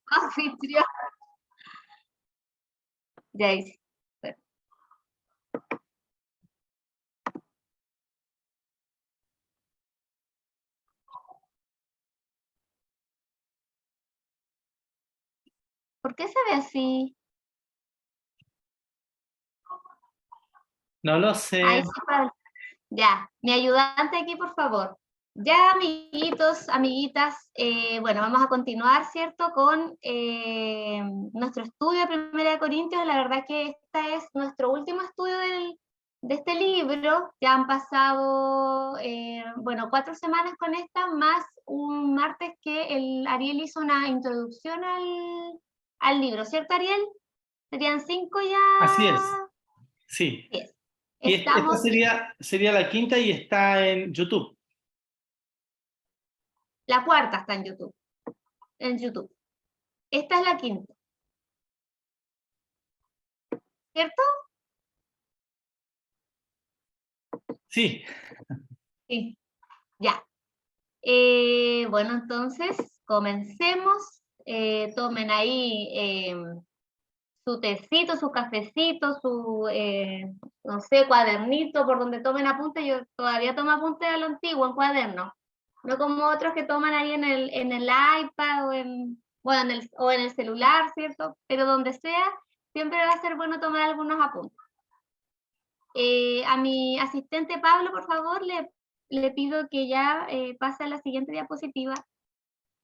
Anfitrión. Ya hice. ¿Por qué se ve así? No lo sé. Ahí sí, ya, mi ayudante aquí, por favor. Ya, amiguitos, amiguitas, bueno, vamos a continuar, ¿cierto?, con nuestro estudio de Primera de Corintios. La verdad que este es nuestro último estudio de este libro. Ya han pasado, bueno, 4 semanas con esta, más un martes que el Ariel hizo una introducción al libro, ¿cierto, Ariel? Serían 5 ya. Así es, sí. 10. Y esta Estamos, sería la quinta y está en YouTube. la cuarta está en YouTube. Esta es la quinta, ¿cierto? Sí. Sí. Ya. Bueno, entonces, comencemos. Tomen ahí su tecito, su cafecito, su, no sé, cuadernito, por donde tomen apunte. Yo todavía tomo apunte a lo antiguo, en cuaderno. No como otros que toman ahí en el iPad bueno, en el celular, ¿cierto? Pero donde sea, siempre va a ser bueno tomar algunos apuntes. A mi asistente Pablo, por favor, le pido que ya pase a la siguiente diapositiva.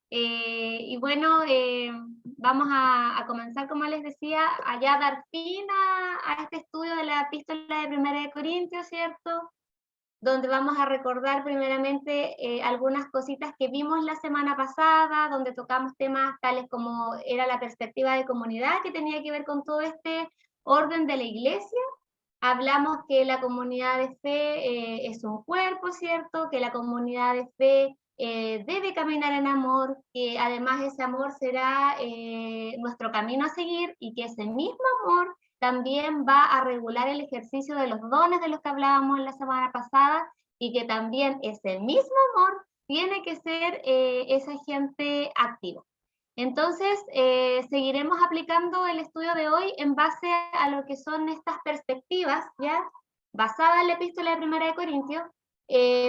Y bueno, vamos a comenzar, como les decía, a ya dar fin a este estudio de la epístola de Primera de Corintios, ¿cierto? Donde vamos a recordar primeramente algunas cositas que vimos la semana pasada, donde tocamos temas tales como era la perspectiva de comunidad, que tenía que ver con todo este orden de la iglesia. Hablamos que la comunidad de fe es un cuerpo, ¿cierto? Que la comunidad de fe debe caminar en amor, que además ese amor será nuestro camino a seguir y que ese mismo amor también va a regular el ejercicio de los dones de los que hablábamos la semana pasada y que también ese mismo amor tiene que ser ese agente activo. Entonces, seguiremos aplicando el estudio de hoy en base a lo que son estas perspectivas, ¿ya? Basada en la epístola de Primera de Corintios,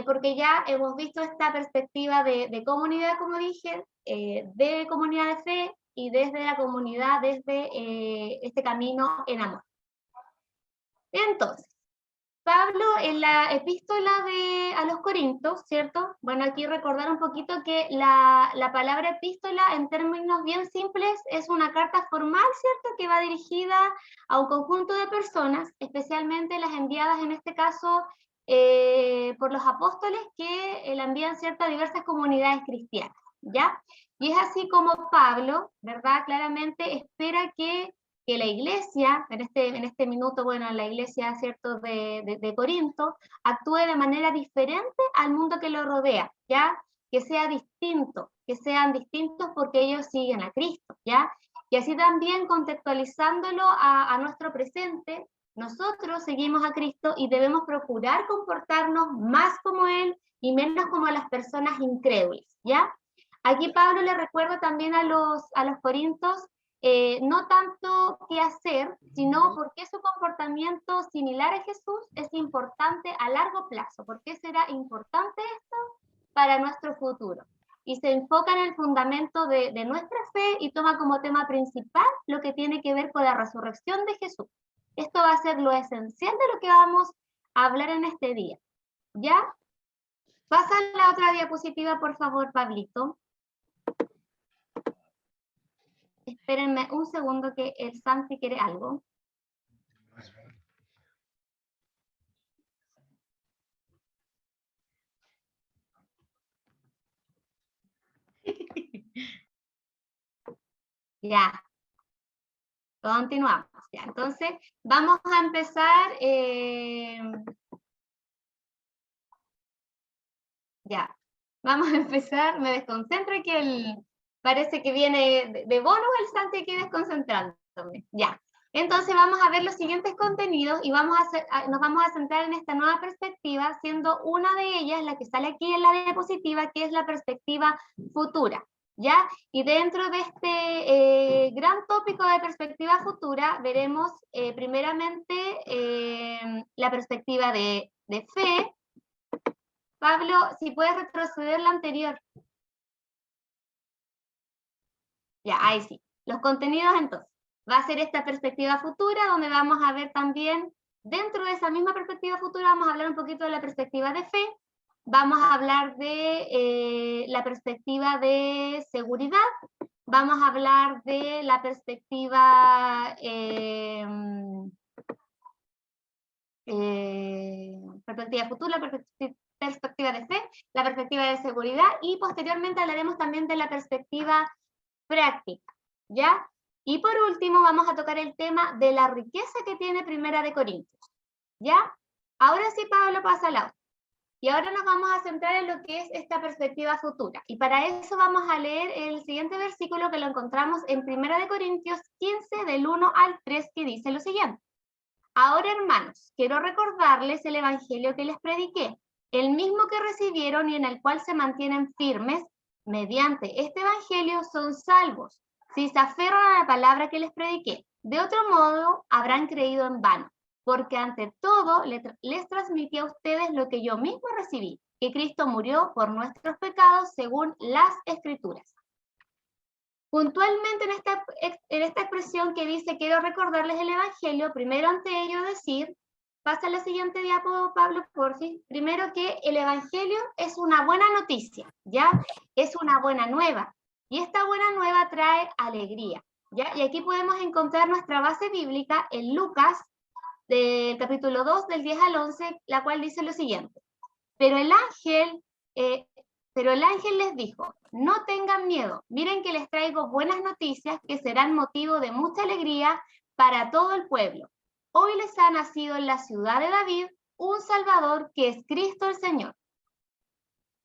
porque ya hemos visto esta perspectiva de comunidad, como dije, de comunidad de fe y desde la comunidad, desde este camino en amor. Entonces, Pablo en la epístola a los Corintios, ¿cierto? Bueno, aquí recordar un poquito que la palabra epístola en términos bien simples es una carta formal, ¿cierto? Que va dirigida a un conjunto de personas, especialmente las enviadas en este caso por los apóstoles que la envían, ¿cierto?, a diversas comunidades cristianas, ¿ya? Y es así como Pablo, ¿verdad? Claramente espera que la iglesia, en este minuto, bueno, la iglesia, ¿cierto?, de Corinto, actúe de manera diferente al mundo que lo rodea, ¿ya? Que sea distinto, que sean distintos porque ellos siguen a Cristo, ¿ya? Y así también contextualizándolo a nuestro presente, nosotros seguimos a Cristo y debemos procurar comportarnos más como Él y menos como las personas incrédulas, ¿ya? Aquí Pablo le recuerda también a los corintios no tanto qué hacer, sino por qué su comportamiento similar a Jesús es importante a largo plazo, por qué será importante esto para nuestro futuro. Y se enfoca en el fundamento de nuestra fe y toma como tema principal lo que tiene que ver con la resurrección de Jesús. Esto va a ser lo esencial de lo que vamos a hablar en este día. ¿Ya? Pasa la otra diapositiva, por favor, Pablito. Espérenme un segundo que el Santi quiere algo. Ya. Continuamos. Ya. Entonces, vamos a empezar. Ya. Vamos a empezar. Me desconcentro que parece que viene de bonus el Santi aquí desconcentrándome. Ya. Entonces vamos a ver los siguientes contenidos y nos vamos a centrar en esta nueva perspectiva, siendo una de ellas la que sale aquí en la diapositiva, que es la perspectiva futura. ¿ya? Y dentro de este gran tópico de perspectiva futura, veremos primeramente la perspectiva de fe. Pablo, si puedes retroceder la anterior. Ya, ahí sí. Los contenidos entonces. Va a ser esta perspectiva futura, donde vamos a ver también, dentro de esa misma perspectiva futura, vamos a hablar un poquito de la perspectiva de fe, vamos a hablar de la perspectiva de seguridad, vamos a hablar de la perspectiva perspectiva futura, perspectiva de fe, la perspectiva de seguridad, y posteriormente hablaremos también de la perspectiva práctica, ¿ya? Y por último vamos a tocar el tema de la riqueza que tiene Primera de Corintios, ¿ya? Ahora sí, Pablo, pasa al audio. Y ahora nos vamos a centrar en lo que es esta perspectiva futura. Y para eso vamos a leer el siguiente versículo que lo encontramos en Primera de Corintios 15, del 1 al 3, que dice lo siguiente. Ahora, hermanos, quiero recordarles el evangelio que les prediqué, el mismo que recibieron y en el cual se mantienen firmes. Mediante este evangelio son salvos, si se aferran a la palabra que les prediqué. De otro modo, habrán creído en vano, porque ante todo les transmití a ustedes lo que yo mismo recibí, que Cristo murió por nuestros pecados según las Escrituras. Puntualmente en esta expresión que dice, quiero recordarles el evangelio, primero ante ello decir, pasa a la siguiente diapo, Pablo, por fin. Primero que el evangelio es una buena noticia, ¿ya? Es una buena nueva. Y esta buena nueva trae alegría, ¿ya? Y aquí podemos encontrar nuestra base bíblica en Lucas, del capítulo 2, del 10 al 11, la cual dice lo siguiente. Pero el ángel les dijo, no tengan miedo, miren que les traigo buenas noticias que serán motivo de mucha alegría para todo el pueblo. Hoy les ha nacido en la ciudad de David un Salvador que es Cristo el Señor.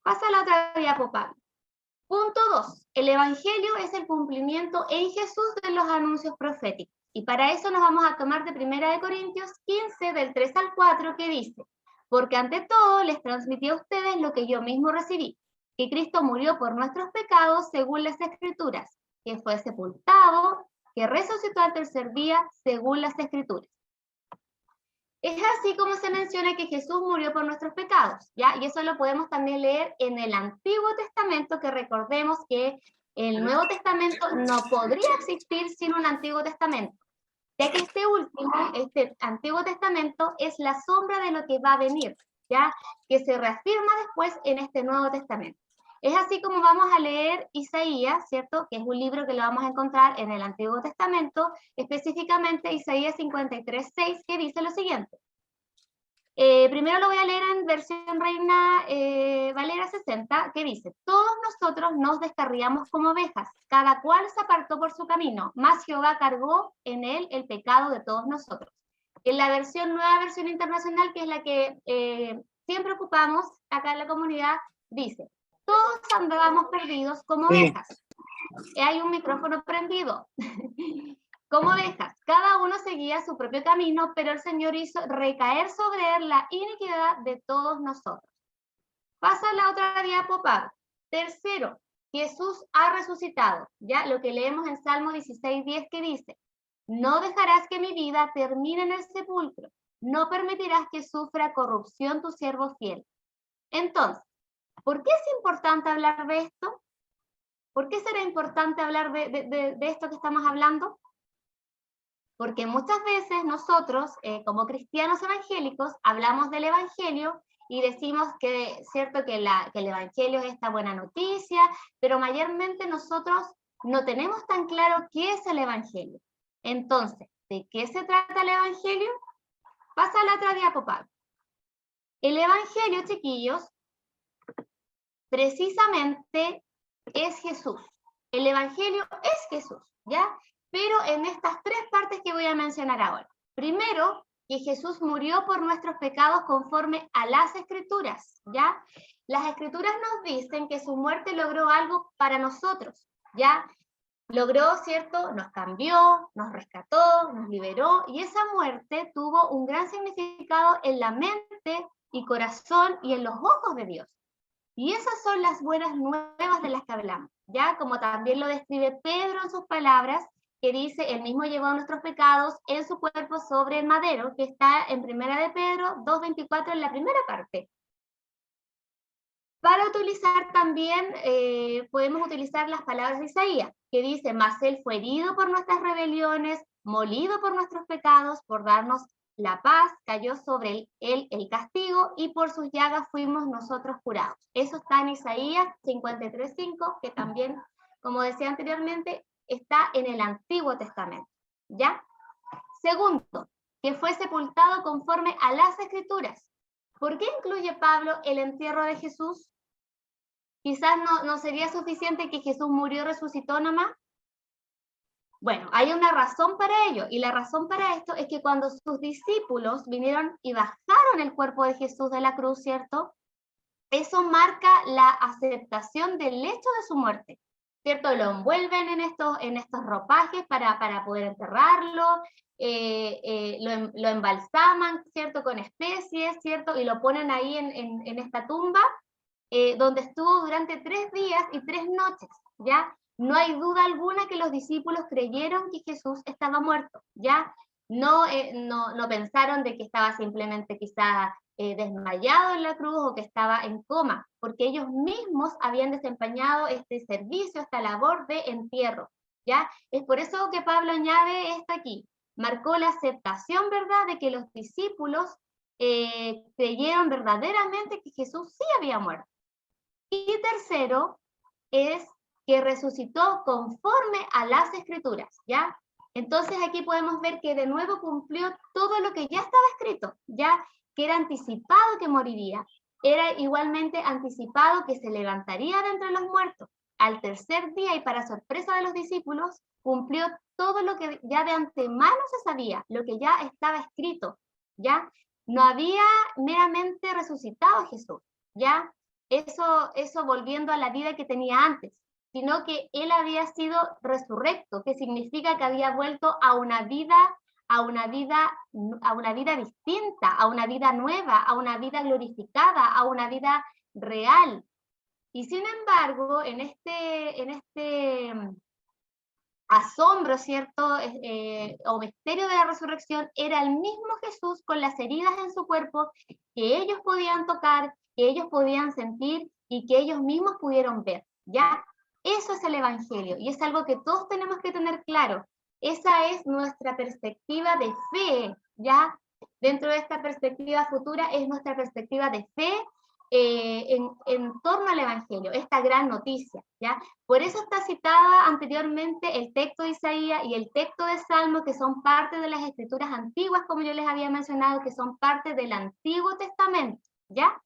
Pasa a la otra diapo, Pablo. Punto 2. El evangelio es el cumplimiento en Jesús de los anuncios proféticos. Y para eso nos vamos a tomar de 1 Corintios 15, del 3 al 4, que dice, porque ante todo les transmití a ustedes lo que yo mismo recibí, que Cristo murió por nuestros pecados según las Escrituras, que fue sepultado, que resucitó al tercer día según las Escrituras. Es así como se menciona que Jesús murió por nuestros pecados, ¿ya? Y eso lo podemos también leer en el Antiguo Testamento, que recordemos que el Nuevo Testamento no podría existir sin un Antiguo Testamento, ya que este Antiguo Testamento es la sombra de lo que va a venir, ¿ya? Que se reafirma después en este Nuevo Testamento. Es así como vamos a leer Isaías, ¿cierto? Que es un libro que lo vamos a encontrar en el Antiguo Testamento, específicamente Isaías 53:6, que dice lo siguiente. Primero lo voy a leer en versión Reina Valera 60, que dice, todos nosotros nos descarriamos como ovejas, cada cual se apartó por su camino, mas Jehová cargó en él el pecado de todos nosotros. En la nueva versión internacional, que es la que siempre ocupamos acá en la comunidad, dice, todos andábamos perdidos como ovejas. Hay un micrófono prendido. Como ovejas, cada uno seguía su propio camino, pero el Señor hizo recaer sobre él la iniquidad de todos nosotros. Pasa la otra diapo, Pablo. Tercero, Jesús ha resucitado. Ya lo que leemos en Salmo 16:10, que dice, no dejarás que mi vida termine en el sepulcro, no permitirás que sufra corrupción tu siervo fiel. Entonces, ¿por qué es importante hablar de esto? ¿Por qué será importante hablar de esto que estamos hablando? Porque muchas veces nosotros, como cristianos evangélicos, hablamos del evangelio y decimos que, cierto, que el evangelio es esta buena noticia, pero mayormente nosotros no tenemos tan claro qué es el evangelio. Entonces, ¿de qué se trata el evangelio? Pasa a la otra diapo, Pablo. El evangelio, chiquillos, precisamente es Jesús. El evangelio es Jesús, ¿ya? Pero en estas tres partes que voy a mencionar ahora. Primero, que Jesús murió por nuestros pecados conforme a las Escrituras, ¿ya? Las Escrituras nos dicen que su muerte logró algo para nosotros, ¿ya? Logró, ¿cierto? Nos cambió, nos rescató, nos liberó, y esa muerte tuvo un gran significado en la mente y corazón y en los ojos de Dios. Y esas son las buenas nuevas de las que hablamos, ¿ya? Como también lo describe Pedro en sus palabras, que dice, él mismo llevó nuestros pecados en su cuerpo sobre el madero, que está en 1 de Pedro 2:24 en la primera parte. Para utilizar también, podemos utilizar las palabras de Isaías, que dice, mas él fue herido por nuestras rebeliones, molido por nuestros pecados, por darnos la paz, cayó sobre él el castigo, y por sus llagas fuimos nosotros curados. Eso está en Isaías 53:5, que también, como decía anteriormente, está en el Antiguo Testamento, ¿ya? Segundo, que fue sepultado conforme a las Escrituras. ¿Por qué incluye Pablo el entierro de Jesús? Quizás no sería suficiente que Jesús murió y resucitó nomás. Bueno, hay una razón para ello, y la razón para esto es que cuando sus discípulos vinieron y bajaron el cuerpo de Jesús de la cruz, ¿cierto? Eso marca la aceptación del hecho de su muerte, ¿cierto? Lo envuelven en estos ropajes para poder enterrarlo, lo embalsaman, ¿cierto? Con especies, ¿cierto? Y lo ponen ahí en esta tumba, donde estuvo durante 3 días y 3 noches, ¿ya? No hay duda alguna que los discípulos creyeron que Jesús estaba muerto, ¿ya? No pensaron de que estaba simplemente quizá desmayado en la cruz o que estaba en coma, porque ellos mismos habían desempeñado este servicio, esta labor de entierro, ¿ya? Es por eso que Pablo añade esto aquí, marcó la aceptación, ¿verdad?, de que los discípulos creyeron verdaderamente que Jesús sí había muerto. Y tercero, es que resucitó conforme a las Escrituras, ¿ya? Entonces aquí podemos ver que de nuevo cumplió todo lo que ya estaba escrito, ¿ya? Que era anticipado que moriría, era igualmente anticipado que se levantaría de entre los muertos. Al tercer día, y para sorpresa de los discípulos, cumplió todo lo que ya de antemano se sabía, lo que ya estaba escrito, ¿ya? No había meramente resucitado a Jesús, ¿ya? Eso volviendo a la vida que tenía antes, sino que él había sido resurrecto, que significa que había vuelto a una vida distinta, a una vida nueva, a una vida glorificada, a una vida real. Y sin embargo, en este asombro, ¿cierto? O misterio de la resurrección, era el mismo Jesús con las heridas en su cuerpo que ellos podían tocar, que ellos podían sentir y que ellos mismos pudieron ver, ¿ya? Eso es el Evangelio, y es algo que todos tenemos que tener claro. Esa es nuestra perspectiva de fe, ¿ya? Dentro de esta perspectiva futura es nuestra perspectiva de fe en torno al Evangelio, esta gran noticia, ¿ya? Por eso está citada anteriormente el texto de Isaías y el texto de Salmo, que son parte de las escrituras antiguas, como yo les había mencionado, que son parte del Antiguo Testamento, ¿ya?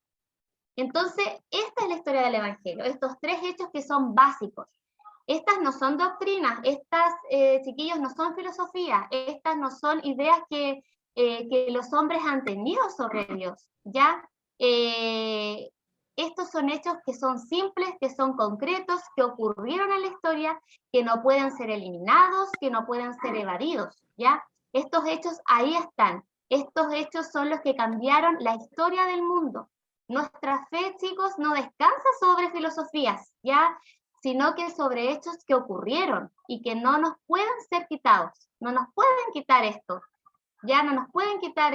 Entonces, esta es la historia del Evangelio, estos 3 hechos que son básicos. Estas no son doctrinas, estas, chiquillos, no son filosofía, estas no son ideas que los hombres han tenido sobre Dios, ¿ya? Estos son hechos que son simples, que son concretos, que ocurrieron en la historia, que no pueden ser eliminados, que no pueden ser evadidos, ¿ya? Estos hechos ahí están. Estos hechos son los que cambiaron la historia del mundo. Nuestra fe, chicos, no descansa sobre filosofías, ¿ya? Sino que sobre hechos que ocurrieron y que no nos pueden ser quitados. No nos pueden quitar esto. Ya no nos pueden quitar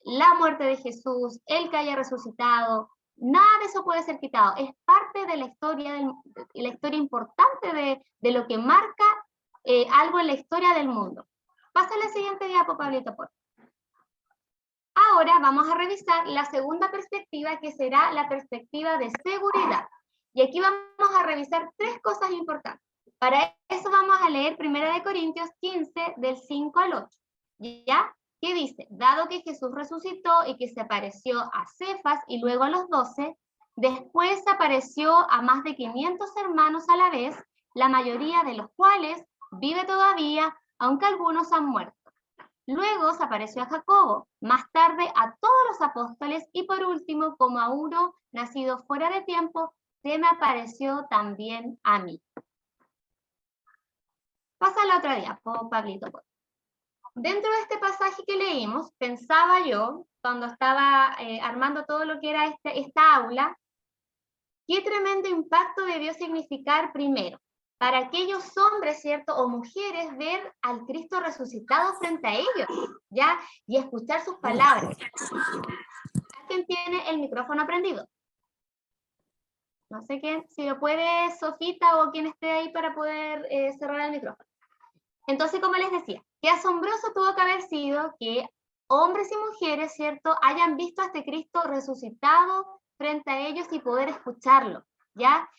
la muerte de Jesús, el que haya resucitado. Nada de eso puede ser quitado. Es parte de la historia importante de lo que marca algo en la historia del mundo. Pasa a la siguiente diapo, Pablito, por favor. Ahora vamos a revisar la segunda perspectiva, que será la perspectiva de seguridad. Y aquí vamos a revisar 3 cosas importantes. Para eso vamos a leer 1 Corintios 15, del 5 al 8. ¿Ya? ¿Qué dice? Dado que Jesús resucitó y que se apareció a Cefas y luego a los 12, después apareció a más de 500 hermanos a la vez, la mayoría de los cuales vive todavía, aunque algunos han muerto. Luego se apareció a Jacobo, más tarde a todos los apóstoles, y por último, como a uno nacido fuera de tiempo, se me apareció también a mí. Pasa a la otra diapo, Pablito. Dentro de este pasaje que leímos, pensaba yo, cuando estaba armando todo lo que era esta aula, qué tremendo impacto debió significar primero para aquellos hombres, ¿cierto? O mujeres, ver al Cristo resucitado frente a ellos, ¿ya? Y escuchar sus palabras. ¿Quién tiene el micrófono prendido? No sé quién, si lo puede Sofita o quien esté ahí para poder cerrar el micrófono. Entonces, como les decía, qué asombroso tuvo que haber sido que hombres y mujeres, ¿cierto?, hayan visto a este Cristo resucitado frente a ellos y poder escucharlo, ¿ya?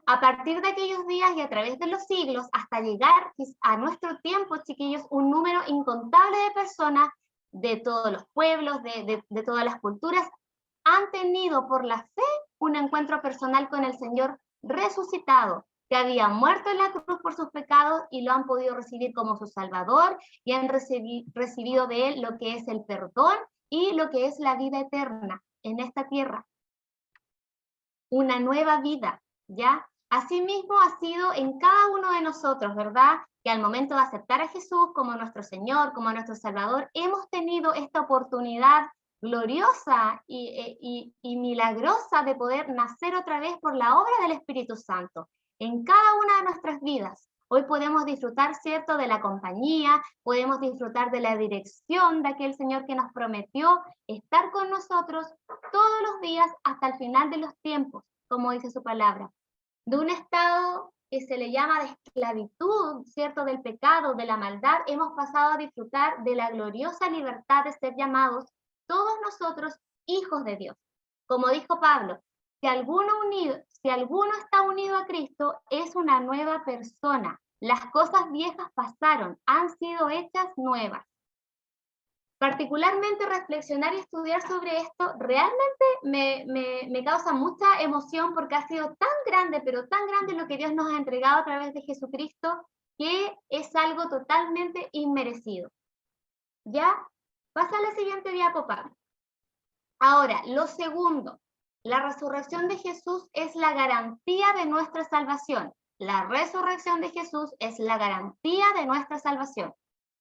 A partir de aquellos días y a través de los siglos, hasta llegar a nuestro tiempo, chiquillos, un número incontable de personas de todos los pueblos, de todas las culturas, han tenido por la fe un encuentro personal con el Señor resucitado, que había muerto en la cruz por sus pecados y lo han podido recibir como su Salvador y han recibido de Él lo que es el perdón y lo que es la vida eterna en esta tierra. Una nueva vida, ¿ya? Asimismo ha sido en cada uno de nosotros, ¿verdad? Que al momento de aceptar a Jesús como nuestro Señor, como nuestro Salvador, hemos tenido esta oportunidad gloriosa y milagrosa de poder nacer otra vez por la obra del Espíritu Santo en cada una de nuestras vidas. Hoy podemos disfrutar, ¿cierto?, de la compañía, podemos disfrutar de la dirección de aquel Señor que nos prometió estar con nosotros todos los días hasta el final de los tiempos, como dice su palabra. De un estado que se le llama de esclavitud, ¿cierto?, del pecado, de la maldad, hemos pasado a disfrutar de la gloriosa libertad de ser llamados todos nosotros hijos de Dios. Como dijo Pablo, si alguno está unido a Cristo, es una nueva persona. Las cosas viejas pasaron, han sido hechas nuevas. Particularmente reflexionar y estudiar sobre esto realmente me causa mucha emoción porque ha sido tan grande, pero tan grande lo que Dios nos ha entregado a través de Jesucristo, que es algo totalmente inmerecido. ¿Ya? Pasa a la siguiente diapositiva. Ahora, lo segundo, la resurrección de Jesús es la garantía de nuestra salvación. La resurrección de Jesús es la garantía de nuestra salvación.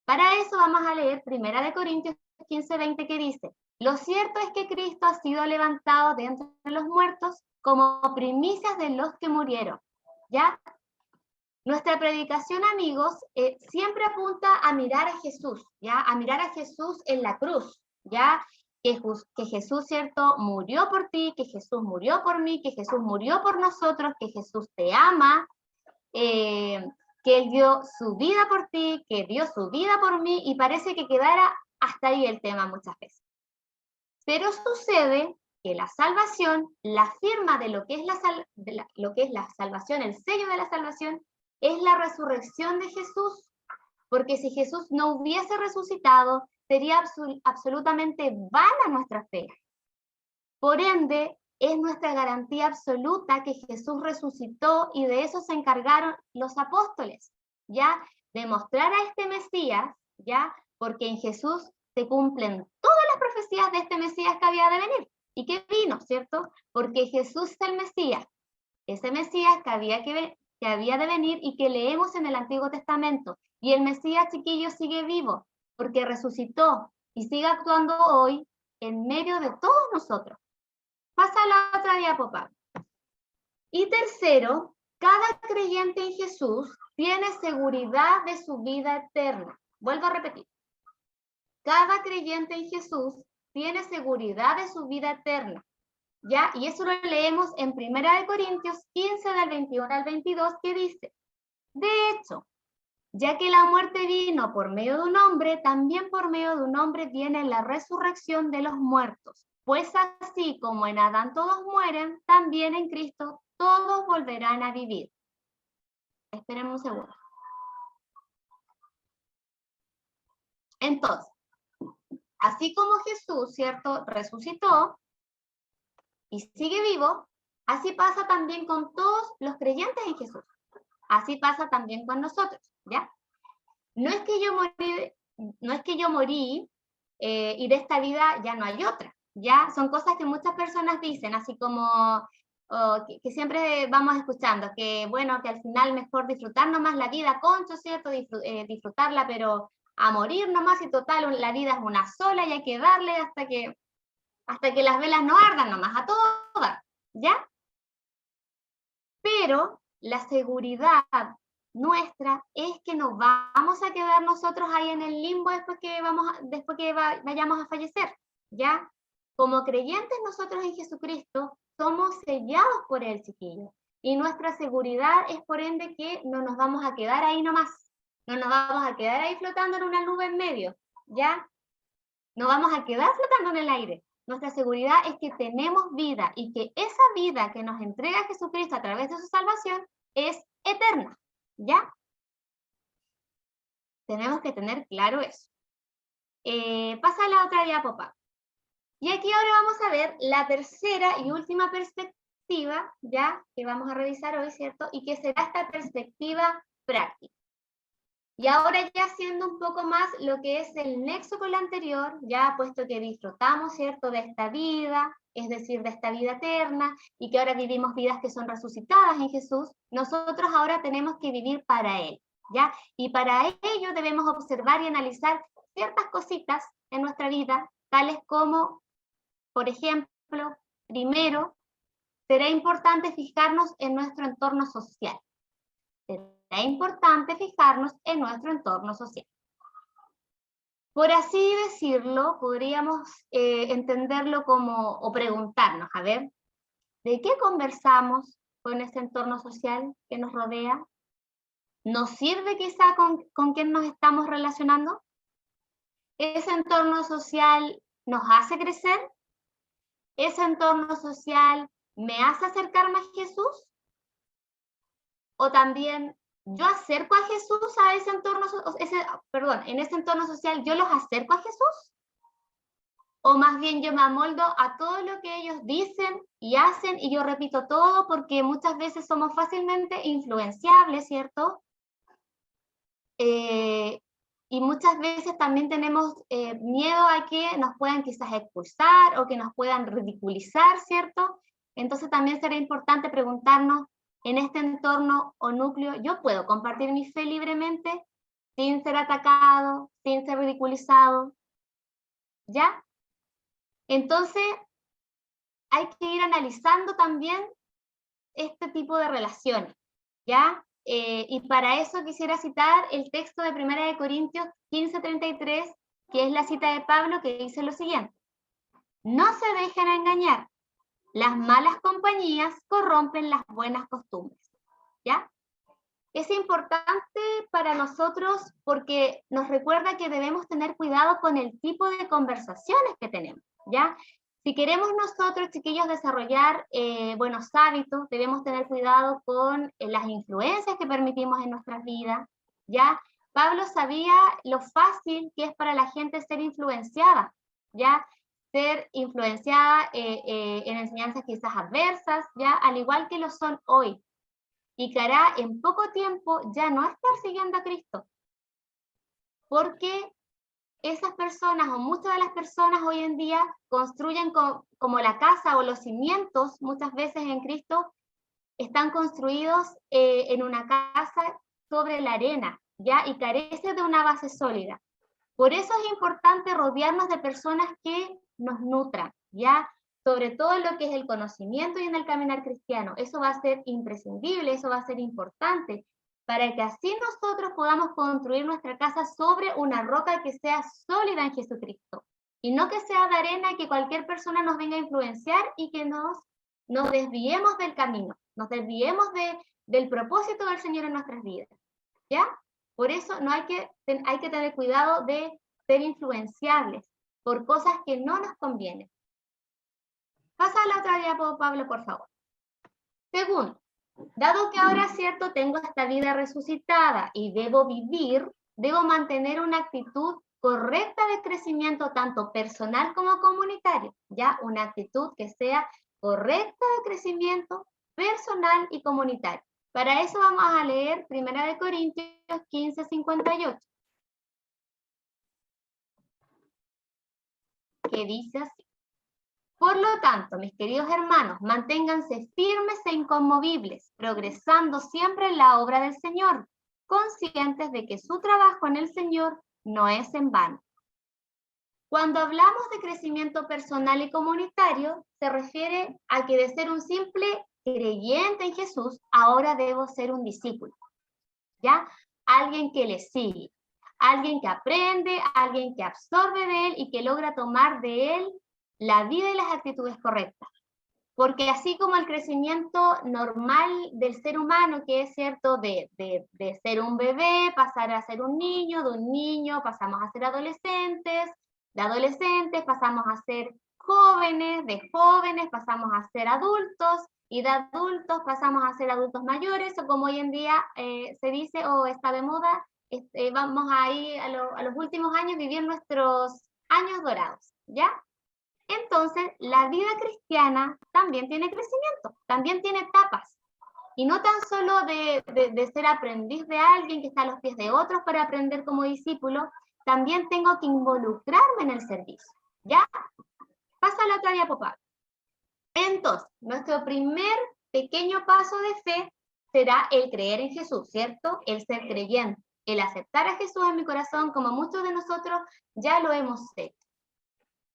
Para eso vamos a leer 1 Corintios 15:20 que dice, lo cierto es que Cristo ha sido levantado de entre los muertos como primicias de los que murieron. ¿Ya? Nuestra predicación, amigos, siempre apunta a mirar a Jesús, ¿ya? A mirar a Jesús en la cruz, ¿ya? Que Jesús, ¿cierto?, murió por ti, que Jesús murió por mí, que Jesús murió por nosotros, que Jesús te ama, que Él dio su vida por ti, que dio su vida por mí, y parece que quedara hasta ahí el tema muchas veces. Pero sucede que la salvación, la firma de lo que es la salvación, el sello de la salvación, es la resurrección de Jesús, porque si Jesús no hubiese resucitado, sería absolutamente vana nuestra fe. Por ende, es nuestra garantía absoluta que Jesús resucitó y de eso se encargaron los apóstoles, ¿ya? De mostrar a este Mesías, ¿ya? Porque en Jesús se cumplen todas las profecías de este Mesías que había de venir y que vino, ¿cierto? Porque Jesús es el Mesías, ese Mesías que había de venir y que leemos en el Antiguo Testamento. Y el Mesías, chiquillo, sigue vivo porque resucitó y sigue actuando hoy en medio de todos nosotros. Pasa a la otra diapositiva. Y tercero, cada creyente en Jesús tiene seguridad de su vida eterna. Vuelvo a repetir. Cada creyente en Jesús tiene seguridad de su vida eterna. ¿Ya? Y eso lo leemos en 1 Corintios 15, del 21 al 22, que dice, de hecho, ya que la muerte vino por medio de un hombre, también por medio de un hombre viene la resurrección de los muertos. Pues así como en Adán todos mueren, también en Cristo todos volverán a vivir. Esperen un segundo. Entonces, así como Jesús, ¿cierto?, resucitó y sigue vivo, así pasa también con todos los creyentes en Jesús. Así pasa también con nosotros, ¿ya? No es que yo morí y de esta vida ya no hay otra, ¿ya? Son cosas que muchas personas dicen, así como que siempre vamos escuchando, que bueno, que al final mejor disfrutar nomás la vida, concho, ¿cierto? Disfrutarla, pero a morir nomás, y total, la vida es una sola y hay que darle hasta que las velas no ardan nomás, a todas, ¿ya? Pero la seguridad nuestra es que nos vamos a quedar nosotros ahí en el limbo después que vayamos a fallecer, ¿ya? Como creyentes nosotros en Jesucristo somos sellados por Él, chiquillos, y nuestra seguridad es por ende que no nos vamos a quedar ahí nomás, no nos vamos a quedar ahí flotando en una nube en medio, ¿ya? No vamos a quedar flotando en el aire. Nuestra seguridad es que tenemos vida y que esa vida que nos entrega Jesucristo a través de su salvación es eterna, ¿ya? Tenemos que tener claro eso. Pasa a la otra diapositiva. Y aquí ahora vamos a ver la tercera y última perspectiva, ¿ya? Que vamos a revisar hoy, ¿cierto? Y que será esta perspectiva práctica. Y ahora ya haciendo un poco más lo que es el nexo con la anterior, ya puesto que disfrutamos, ¿cierto?, de esta vida, es decir, de esta vida eterna, y que ahora vivimos vidas que son resucitadas en Jesús, nosotros ahora tenemos que vivir para Él, ¿ya? Y para ello debemos observar y analizar ciertas cositas en nuestra vida, tales como, por ejemplo, primero, será importante fijarnos en nuestro entorno social. Será importante fijarnos en nuestro entorno social. Por así decirlo, podríamos entenderlo como, o preguntarnos, a ver, ¿de qué conversamos con ese entorno social que nos rodea? ¿Nos sirve quizá con quién nos estamos relacionando? ¿Ese entorno social nos hace crecer? ¿Ese entorno social me hace acercarme a Jesús? ¿O también yo acerco a Jesús a ese entorno, en ese entorno social, yo los acerco a Jesús? ¿O más bien yo me amoldo a todo lo que ellos dicen y hacen y yo repito todo porque muchas veces somos fácilmente influenciables, ¿cierto? Y muchas veces también tenemos miedo a que nos puedan quizás expulsar o que nos puedan ridiculizar, ¿cierto? Entonces también será importante preguntarnos, en este entorno o núcleo, ¿yo puedo compartir mi fe libremente sin ser atacado, sin ser ridiculizado? ¿Ya? Entonces, hay que ir analizando también este tipo de relaciones, ¿ya? Y para eso quisiera citar el texto de 1 Corintios 15:33, que es la cita de Pablo, que dice lo siguiente: no se dejen engañar, las malas compañías corrompen las buenas costumbres, ¿ya? Es importante para nosotros porque nos recuerda que debemos tener cuidado con el tipo de conversaciones que tenemos, ¿ya? Si queremos nosotros, chiquillos, desarrollar buenos hábitos, debemos tener cuidado con las influencias que permitimos en nuestras vidas, ¿ya? Pablo sabía lo fácil que es para la gente ser influenciada, ¿ya? Ser influenciada en enseñanzas quizás adversas, ¿ya? Al igual que lo son hoy. Y que hará en poco tiempo ya no estar siguiendo a Cristo. Porque esas personas, o muchas de las personas hoy en día, construyen como la casa o los cimientos, muchas veces en Cristo, están construidos en una casa sobre la arena, ¿ya? Y carece de una base sólida. Por eso es importante rodearnos de personas que nos nutran, ¿ya? Sobre todo en lo que es el conocimiento y en el caminar cristiano. Eso va a ser imprescindible, eso va a ser importante, para que así nosotros podamos construir nuestra casa sobre una roca que sea sólida en Jesucristo, y no que sea de arena que cualquier persona nos venga a influenciar y que nos desviemos del camino, nos desviemos del propósito del Señor en nuestras vidas, ¿ya? Por eso no hay que tener cuidado de ser influenciables por cosas que no nos convienen. Pasa a la otra diapositiva, Pablo, por favor. Segundo, dado que ahora, cierto, tengo esta vida resucitada y debo mantener una actitud correcta de crecimiento, tanto personal como comunitario, ¿ya? Una actitud que sea correcta de crecimiento personal y comunitario. Para eso vamos a leer 1 Corintios 15:58. Que dice así: por lo tanto, mis queridos hermanos, manténganse firmes e inconmovibles, progresando siempre en la obra del Señor, conscientes de que su trabajo en el Señor no es en vano. Cuando hablamos de crecimiento personal y comunitario, se refiere a que de ser un simple creyente en Jesús, ahora debo ser un discípulo, ¿ya? Alguien que le sigue, alguien que aprende, alguien que absorbe de él y que logra tomar de él la vida y las actitudes correctas. Porque así como el crecimiento normal del ser humano, que es cierto, de ser un bebé, pasar a ser un niño, de un niño pasamos a ser adolescentes, de adolescentes pasamos a ser jóvenes, de jóvenes pasamos a ser adultos, y de adultos pasamos a ser adultos mayores, o como hoy en día se dice, o está de moda, vamos ahí a los últimos años vivir nuestros años dorados, ¿ya? Entonces, la vida cristiana también tiene crecimiento, también tiene etapas. Y no tan solo de ser aprendiz de alguien que está a los pies de otros para aprender como discípulo, también tengo que involucrarme en el servicio. ¿Ya? Pasa la otra diapositiva. Entonces, nuestro primer pequeño paso de fe será el creer en Jesús, ¿cierto? El ser creyente, el aceptar a Jesús en mi corazón, como muchos de nosotros ya lo hemos hecho.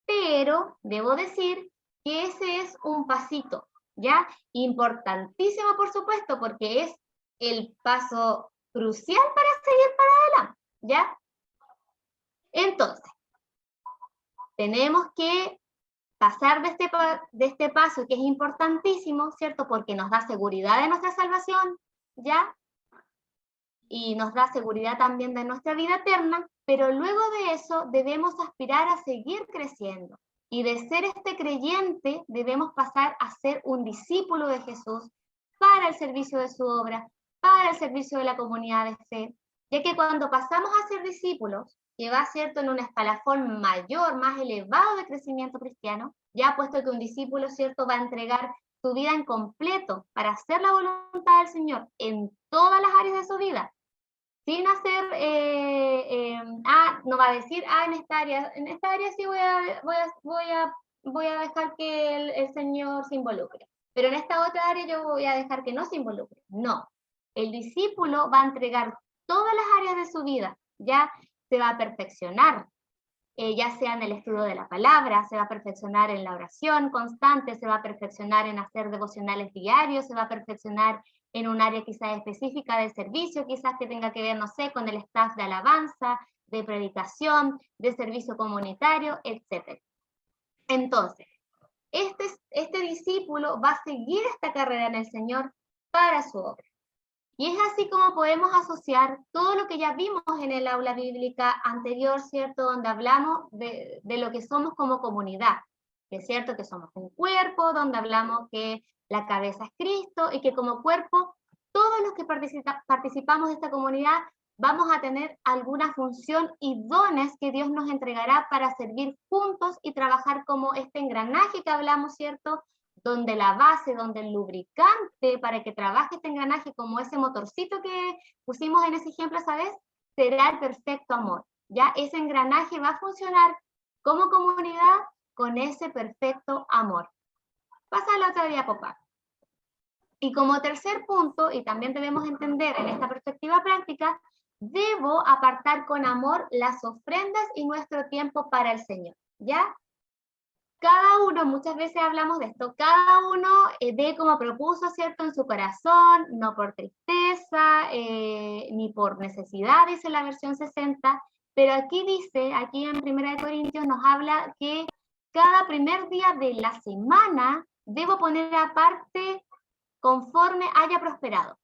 Pero debo decir que ese es un pasito, ¿ya? Importantísimo, por supuesto, porque es el paso crucial para seguir para adelante, ¿ya? Entonces, tenemos que pasar de este paso que es importantísimo, ¿cierto? Porque nos da seguridad de nuestra salvación, ¿ya? Y nos da seguridad también de nuestra vida eterna, pero luego de eso debemos aspirar a seguir creciendo. Y de ser este creyente debemos pasar a ser un discípulo de Jesús para el servicio de su obra, para el servicio de la comunidad de fe, ya que cuando pasamos a ser discípulos, que va, cierto, en un escalafón mayor, más elevado de crecimiento cristiano, ya puesto que un discípulo, cierto, va a entregar su vida en completo para hacer la voluntad del Señor en todas las áreas de su vida, sin hacer, no va a decir, en esta área sí voy a dejar que el Señor se involucre, pero en esta otra área yo voy a dejar que no se involucre. No, el discípulo va a entregar todas las áreas de su vida, ya se va a perfeccionar, ya sea en el estudio de la palabra, se va a perfeccionar en la oración constante, se va a perfeccionar en hacer devocionales diarios, se va a perfeccionar en un área quizás específica de servicio, quizás que tenga que ver, no sé, con el staff de alabanza, de predicación, de servicio comunitario, etc. Entonces, este discípulo va a seguir esta carrera en el Señor para su obra. Y es así como podemos asociar todo lo que ya vimos en el aula bíblica anterior, ¿cierto? Donde hablamos de lo que somos como comunidad, que es cierto que somos un cuerpo, donde hablamos que la cabeza es Cristo y que como cuerpo, todos los que participamos de esta comunidad vamos a tener alguna función y dones que Dios nos entregará para servir juntos y trabajar como este engranaje que hablamos, ¿cierto? Donde la base, donde el lubricante para que trabaje este engranaje como ese motorcito que pusimos en ese ejemplo, ¿sabes? Será el perfecto amor. Ya ese engranaje va a funcionar como comunidad con ese perfecto amor. Pasa a la otra diapositiva. Y como tercer punto, y también debemos entender en esta perspectiva práctica, debo apartar con amor las ofrendas y nuestro tiempo para el Señor, ¿ya? Cada uno, muchas veces hablamos de esto, cada uno ve como propuso, ¿cierto?, en su corazón, no por tristeza, ni por necesidad, dice la versión 60, pero aquí dice, aquí en 1 Corintios nos habla que cada primer día de la semana debo poner aparte conforme haya prosperado.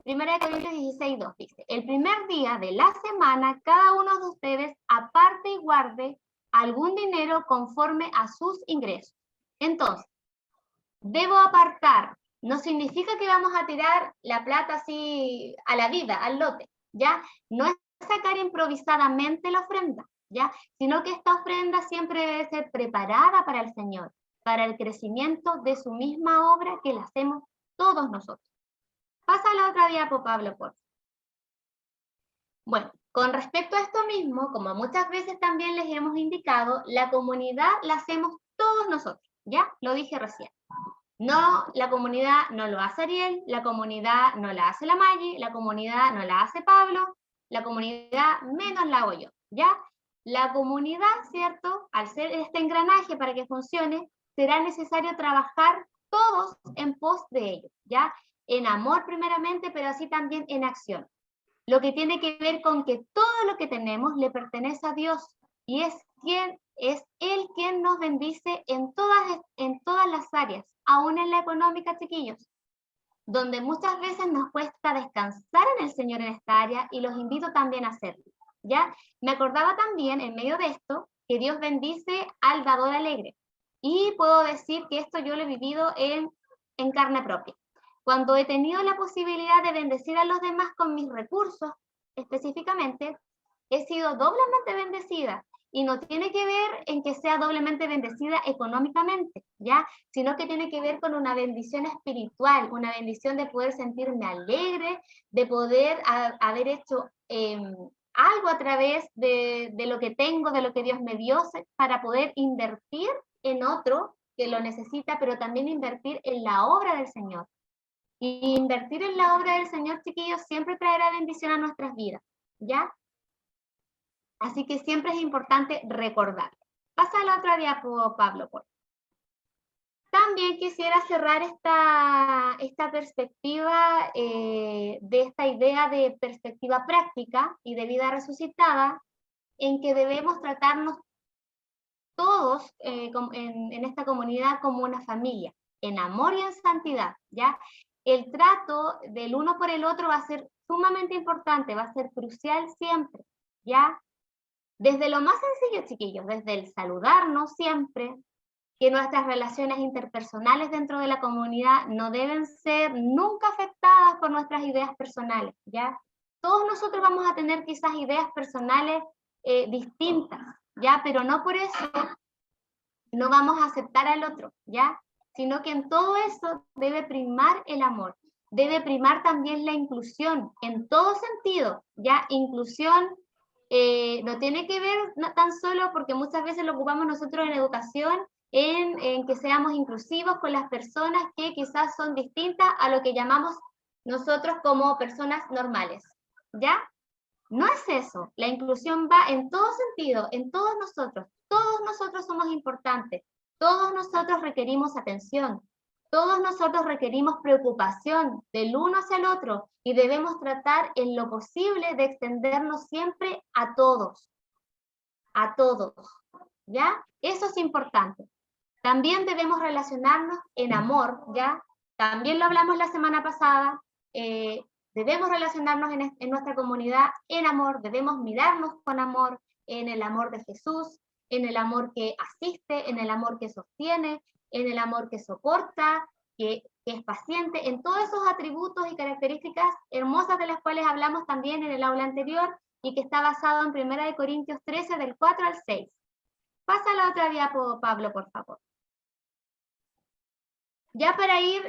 1 Corintios 16:2 dice, el primer día de la semana, cada uno de ustedes aparte y guarde algún dinero conforme a sus ingresos. Entonces, debo apartar, no significa que vamos a tirar la plata así a la vida, al lote, ¿ya? No es sacar improvisadamente la ofrenda, ¿ya? Sino que esta ofrenda siempre debe ser preparada para el Señor, para el crecimiento de su misma obra que la hacemos todos nosotros. Pasa a la otra diapo, Pablo, por favor. Bueno, con respecto a esto mismo, como muchas veces también les hemos indicado, la comunidad la hacemos todos nosotros, ¿ya? Lo dije recién. No, la comunidad no lo hace Ariel, la comunidad no la hace la Maggie, la comunidad no la hace Pablo, la comunidad, menos la hago yo, ¿ya? La comunidad, ¿cierto? Al ser este engranaje para que funcione, será necesario trabajar todos en pos de ello, ¿ya? En amor primeramente, pero así también en acción. Lo que tiene que ver con que todo lo que tenemos le pertenece a Dios y es Él quien nos bendice en todas las áreas, aún en la económica, chiquillos, donde muchas veces nos cuesta descansar en el Señor en esta área y los invito también a hacerlo, ¿ya? Me acordaba también, en medio de esto, que Dios bendice al dador alegre. Y puedo decir que esto yo lo he vivido en carne propia. Cuando he tenido la posibilidad de bendecir a los demás con mis recursos, específicamente, he sido doblemente bendecida. Y no tiene que ver en que sea doblemente bendecida económicamente, ¿ya? Sino que tiene que ver con una bendición espiritual, una bendición de poder sentirme alegre, de poder haber hecho algo a través de lo que tengo, de lo que Dios me dio, para poder invertir en otro que lo necesita, pero también invertir en la obra del Señor. Y invertir en la obra del Señor, chiquillos, siempre traerá bendición a nuestras vidas, ¿ya? Así que siempre es importante recordar. Pasa a la otra diapo, Pablo, por favor. También quisiera cerrar esta perspectiva de esta idea de perspectiva práctica y de vida resucitada, en que debemos tratarnos todos en esta comunidad como una familia, en amor y en santidad, ¿ya? El trato del uno por el otro va a ser sumamente importante, va a ser crucial siempre, ¿ya? Desde lo más sencillo, chiquillos, desde el saludarnos siempre, que nuestras relaciones interpersonales dentro de la comunidad no deben ser nunca afectadas por nuestras ideas personales, ¿ya? Todos nosotros vamos a tener quizás ideas personales distintas, ¿ya? Pero no por eso no vamos a aceptar al otro, ¿ya? Sino que en todo eso debe primar el amor, debe primar también la inclusión, en todo sentido, ¿ya? Inclusión no tiene que ver tan solo porque muchas veces lo ocupamos nosotros en educación, en que seamos inclusivos con las personas que quizás son distintas a lo que llamamos nosotros como personas normales, ¿ya? No es eso, la inclusión va en todo sentido, en todos nosotros somos importantes, todos nosotros requerimos atención, todos nosotros requerimos preocupación del uno hacia el otro y debemos tratar en lo posible de extendernos siempre a todos, ¿ya? Eso es importante. También debemos relacionarnos en amor, ¿ya? También lo hablamos la semana pasada, debemos relacionarnos en nuestra comunidad en amor, debemos mirarnos con amor, en el amor de Jesús, en el amor que asiste, en el amor que sostiene, en el amor que soporta, que es paciente, en todos esos atributos y características hermosas de las cuales hablamos también en el aula anterior y que está basado en 1 Corintios 13, del 4 al 6. Pasa a la otra diapo, Pablo, por favor. Ya para ir,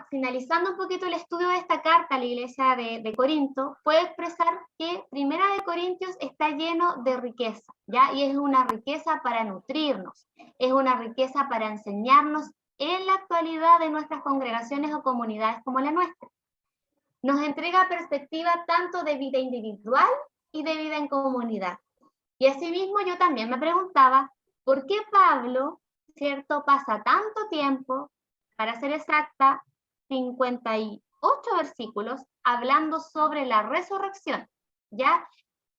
finalizando un poquito el estudio de esta carta a la iglesia de Corinto, puedo expresar que 1 Corintios está lleno de riqueza, ¿ya? Y es una riqueza para nutrirnos, es una riqueza para enseñarnos en la actualidad de nuestras congregaciones o comunidades como la nuestra. Nos entrega perspectiva tanto de vida individual y de vida en comunidad. Y asimismo yo también me preguntaba, ¿por qué Pablo, cierto, pasa tanto tiempo, para ser exacta, 58 versículos, hablando sobre la resurrección? ¿Ya?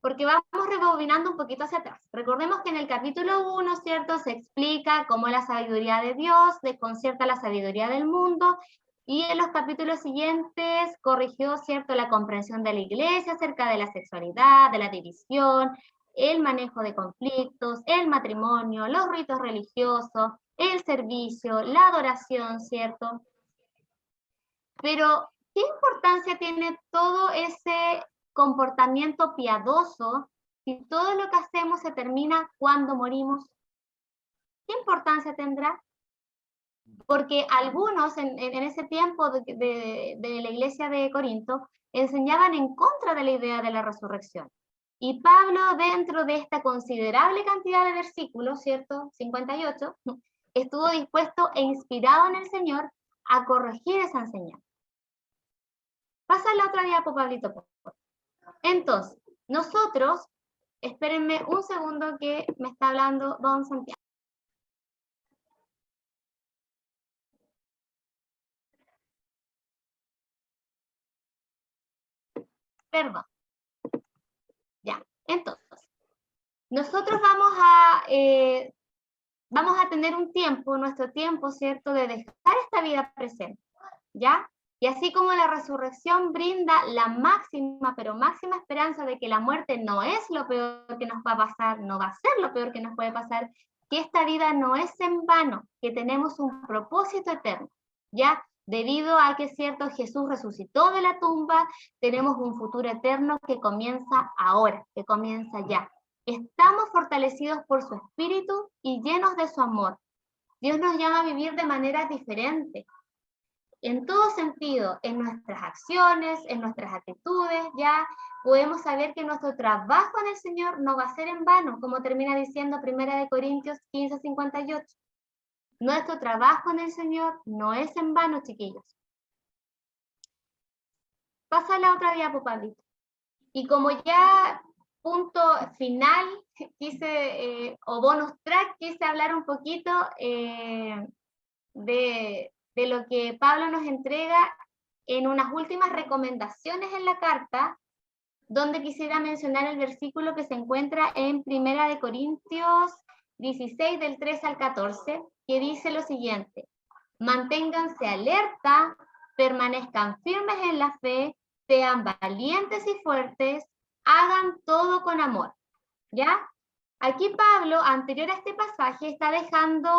Porque vamos rebobinando un poquito hacia atrás. Recordemos que en el capítulo 1, ¿cierto?, se explica cómo la sabiduría de Dios desconcierta la sabiduría del mundo, y en los capítulos siguientes corrigió, ¿cierto?, la comprensión de la iglesia acerca de la sexualidad, de la división, el manejo de conflictos, el matrimonio, los ritos religiosos, el servicio, la adoración, ¿cierto? Pero, ¿qué importancia tiene todo ese comportamiento piadoso si todo lo que hacemos se termina cuando morimos? ¿Qué importancia tendrá? Porque algunos en ese tiempo de la iglesia de Corinto enseñaban en contra de la idea de la resurrección. Y Pablo, dentro de esta considerable cantidad de versículos, ¿cierto? 58, estuvo dispuesto e inspirado en el Señor a corregir esa enseñanza. Pasa a la otra diapo, Pablito, por favor. Entonces, nosotros, espérenme un segundo que me está hablando don Santiago. Perdón. Ya, entonces, nosotros vamos a tener un tiempo, nuestro tiempo, ¿cierto?, de dejar esta vida presente, ¿ya? Y así como la resurrección brinda la máxima, pero máxima esperanza de que la muerte no es lo peor que nos va a pasar, no va a ser lo peor que nos puede pasar, que esta vida no es en vano, que tenemos un propósito eterno, ¿ya? Debido a que, cierto, Jesús resucitó de la tumba, tenemos un futuro eterno que comienza ahora, que comienza ya. Estamos fortalecidos por su Espíritu y llenos de su amor. Dios nos llama a vivir de manera diferente, en todo sentido, en nuestras acciones, en nuestras actitudes, ya podemos saber que nuestro trabajo en el Señor no va a ser en vano, como termina diciendo 1 Corintios 15:58. Nuestro trabajo en el Señor no es en vano, chiquillos. Pasa la otra diapo, Pablito. Y como ya punto final, o bonus track, quise hablar un poquito de lo que Pablo nos entrega en unas últimas recomendaciones en la carta, donde quisiera mencionar el versículo que se encuentra en 1 Corintios 16, del 13 al 14, que dice lo siguiente: manténganse alerta, permanezcan firmes en la fe, sean valientes y fuertes, hagan todo con amor, ¿ya? Aquí Pablo, anterior a este pasaje, está dejando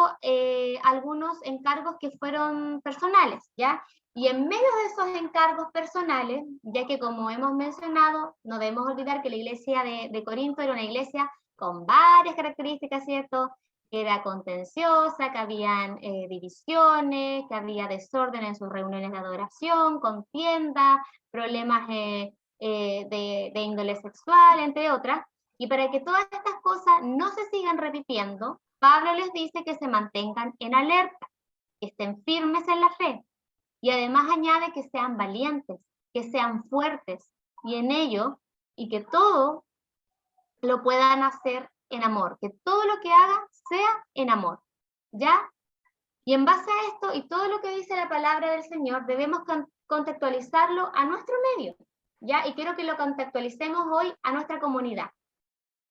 algunos encargos que fueron personales, ¿ya? Y en medio de esos encargos personales, ya que como hemos mencionado, no debemos olvidar que la iglesia de Corinto era una iglesia con varias características, ¿cierto? Que era contenciosa, que habían divisiones, que había desorden en sus reuniones de adoración, contienda, problemas de índole sexual, entre otras. Y para que todas estas cosas no se sigan repitiendo, Pablo les dice que se mantengan en alerta, que estén firmes en la fe. Y además añade que sean valientes, que sean fuertes, y en ello, y que todo lo puedan hacer en amor, que todo lo que hagan sea en amor, ¿ya? Y en base a esto y todo lo que dice la palabra del Señor, debemos contextualizarlo a nuestro medio, ¿ya? Y quiero que lo contextualicemos hoy a nuestra comunidad.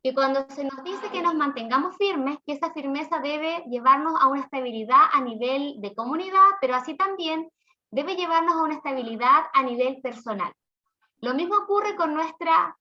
Que cuando se nos dice que nos mantengamos firmes, que esa firmeza debe llevarnos a una estabilidad a nivel de comunidad, pero así también debe llevarnos a una estabilidad a nivel personal. Lo mismo ocurre con nuestra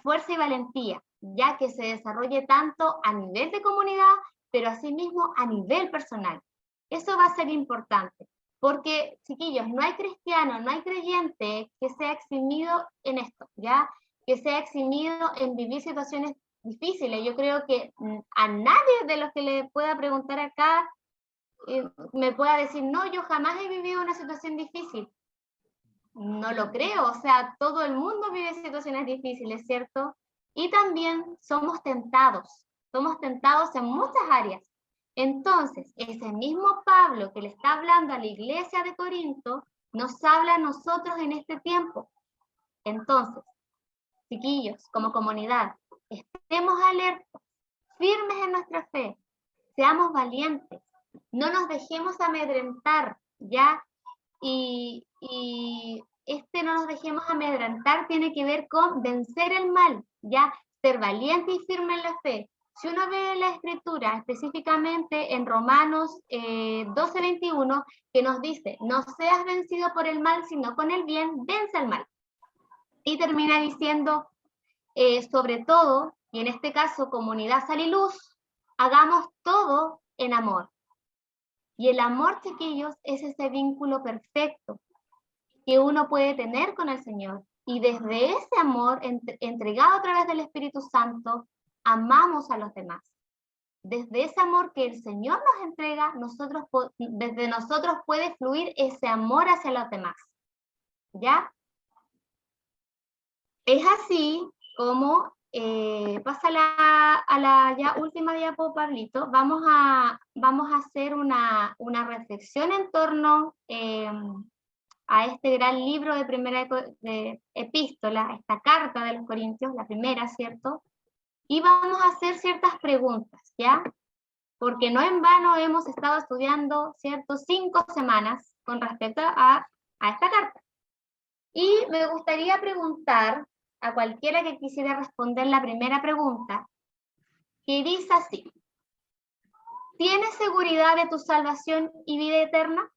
fuerza y valentía, ya que se desarrolle tanto a nivel de comunidad, pero asimismo a nivel personal. Eso va a ser importante, porque, chiquillos, no hay cristiano, no hay creyente que sea eximido en esto, ¿ya? Que sea eximido en vivir situaciones difíciles. Yo creo que a nadie de los que le pueda preguntar acá me pueda decir, no, yo jamás he vivido una situación difícil. No lo creo, o sea, todo el mundo vive situaciones difíciles, ¿cierto? Y también somos tentados en muchas áreas. Entonces, ese mismo Pablo que le está hablando a la iglesia de Corinto, nos habla a nosotros en este tiempo. Entonces, chiquillos, como comunidad, estemos alertas, firmes en nuestra fe, seamos valientes, no nos dejemos amedrentar, ¿ya? Y no nos dejemos amedrentar tiene que ver con vencer el mal, ¿ya? Ser valiente y firme en la fe. Si uno ve la escritura, específicamente en Romanos 12:21, que nos dice, no seas vencido por el mal, sino con el bien, vence el mal. Y termina diciendo, sobre todo, y en este caso, comunidad Sal y Luz, hagamos todo en amor. Y el amor, chiquillos, es ese vínculo perfecto que uno puede tener con el Señor. Y desde ese amor, entregado a través del Espíritu Santo, amamos a los demás. Desde ese amor que el Señor nos entrega, desde nosotros puede fluir ese amor hacia los demás. ¿Ya? Es así como pasa a la ya última diapo, Pablito. Vamos a hacer una reflexión en torno a este gran libro de primera de epístola, esta carta de los Corintios, la primera, ¿cierto? Y vamos a hacer ciertas preguntas, ¿ya? Porque no en vano hemos estado estudiando, ¿cierto? 5 semanas con respecto a esta carta. Y me gustaría preguntar a cualquiera que quisiera responder la primera pregunta, que dice así: ¿tienes seguridad de tu salvación y vida eterna?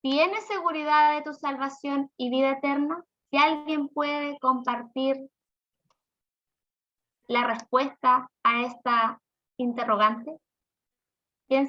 ¿Tienes seguridad de tu salvación y vida eterna? Si alguien puede compartir la respuesta a esta interrogante.